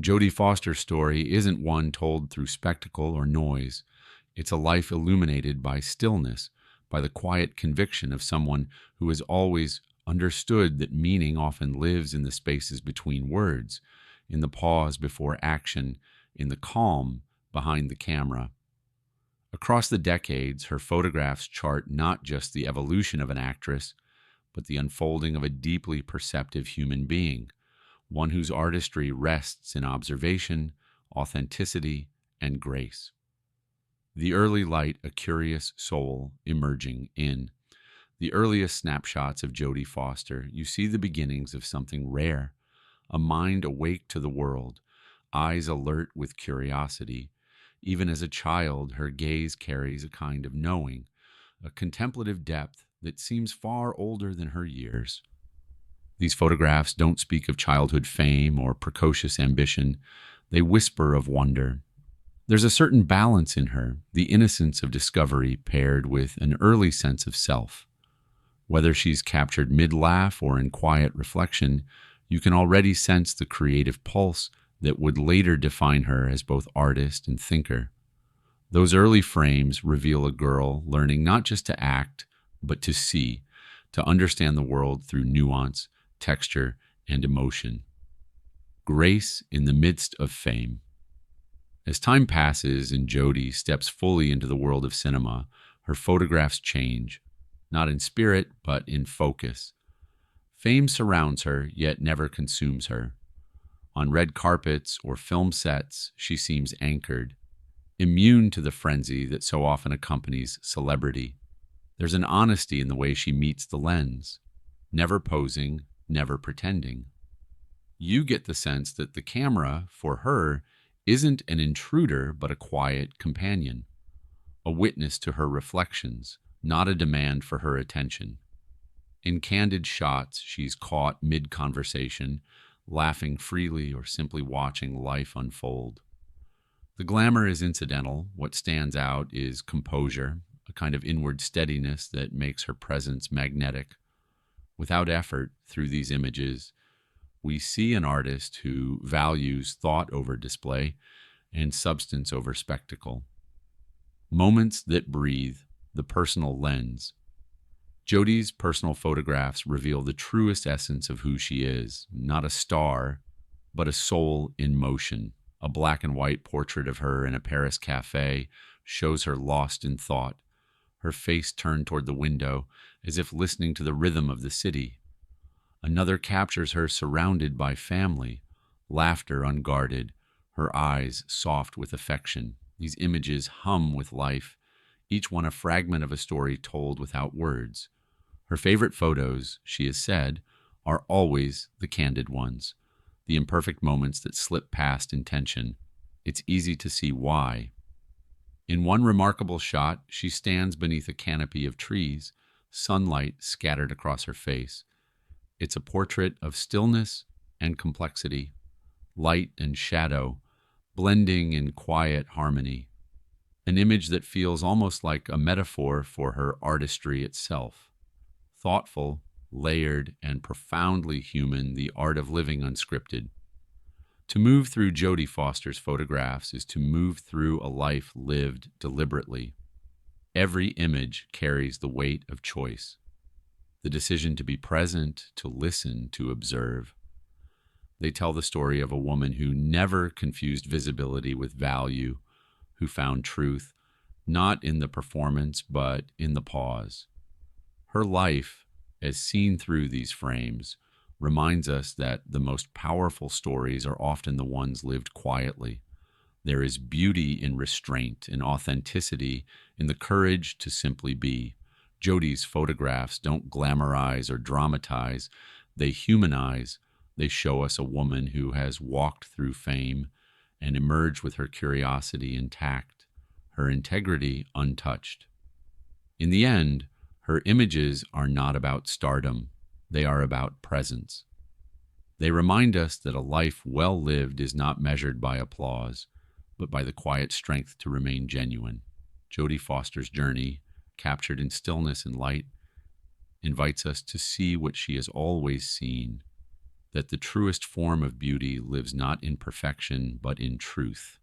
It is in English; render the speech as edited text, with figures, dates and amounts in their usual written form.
Jodie Foster's story isn't one told through spectacle or noise. It's a life illuminated by stillness, by the quiet conviction of someone who has always understood that meaning often lives in the spaces between words, in the pause before action, in the calm behind the camera. Across the decades, her photographs chart not just the evolution of an actress, but the unfolding of a deeply perceptive human being, one whose artistry rests in observation, authenticity, and grace. The early light, a curious soul emerging in. The earliest snapshots of Jodie Foster, you see the beginnings of something rare, a mind awake to the world, eyes alert with curiosity. Even as a child, her gaze carries a kind of knowing, a contemplative depth that seems far older than her years. These photographs don't speak of childhood fame or precocious ambition. They whisper of wonder. There's a certain balance in her, the innocence of discovery paired with an early sense of self. Whether she's captured mid-laugh or in quiet reflection, you can already sense the creative pulse that would later define her as both artist and thinker. Those early frames reveal a girl learning not just to act, but to see, to understand the world through nuance, texture, and emotion. Grace in the midst of fame. As time passes and Jodie steps fully into the world of cinema, her photographs change, not in spirit, but in focus. Fame surrounds her, yet never consumes her. On red carpets or film sets, she seems anchored, immune to the frenzy that so often accompanies celebrity. There's an honesty in the way she meets the lens, never posing, never pretending. You get the sense that the camera, for her, isn't an intruder but a quiet companion, a witness to her reflections, not a demand for her attention. In candid shots, she's caught mid-conversation, laughing freely or simply watching life unfold. The glamour is incidental. What stands out is composure, a kind of inward steadiness that makes her presence magnetic. Without effort, through these images, we see an artist who values thought over display and substance over spectacle. Moments that breathe, the personal lens. Jodie's personal photographs reveal the truest essence of who she is, not a star, but a soul in motion. A black and white portrait of her in a Paris cafe shows her lost in thought, her face turned toward the window, as if listening to the rhythm of the city. Another captures her surrounded by family, laughter unguarded, her eyes soft with affection. These images hum with life, each one a fragment of a story told without words. Her favorite photos, she has said, are always the candid ones, the imperfect moments that slip past intention. It's easy to see why. In one remarkable shot, she stands beneath a canopy of trees, sunlight scattered across her face. It's a portrait of stillness and complexity, light and shadow, blending in quiet harmony. An image that feels almost like a metaphor for her artistry itself. Thoughtful, layered, and profoundly human, the art of living unscripted. To move through Jodie Foster's photographs is to move through a life lived deliberately. Every image carries the weight of choice. The decision to be present, to listen, to observe. They tell the story of a woman who never confused visibility with value, who found truth, not in the performance, but in the pause. Her life, as seen through these frames, reminds us that the most powerful stories are often the ones lived quietly. There is beauty in restraint, in authenticity, in the courage to simply be. Jodie's photographs don't glamorize or dramatize. They humanize. They show us a woman who has walked through fame and emerged with her curiosity intact, her integrity untouched. In the end, her images are not about stardom. They are about presence. They remind us that a life well lived is not measured by applause, but by the quiet strength to remain genuine. Jodie Foster's journey, captured in stillness and light, invites us to see what she has always seen, that the truest form of beauty lives not in perfection, but in truth.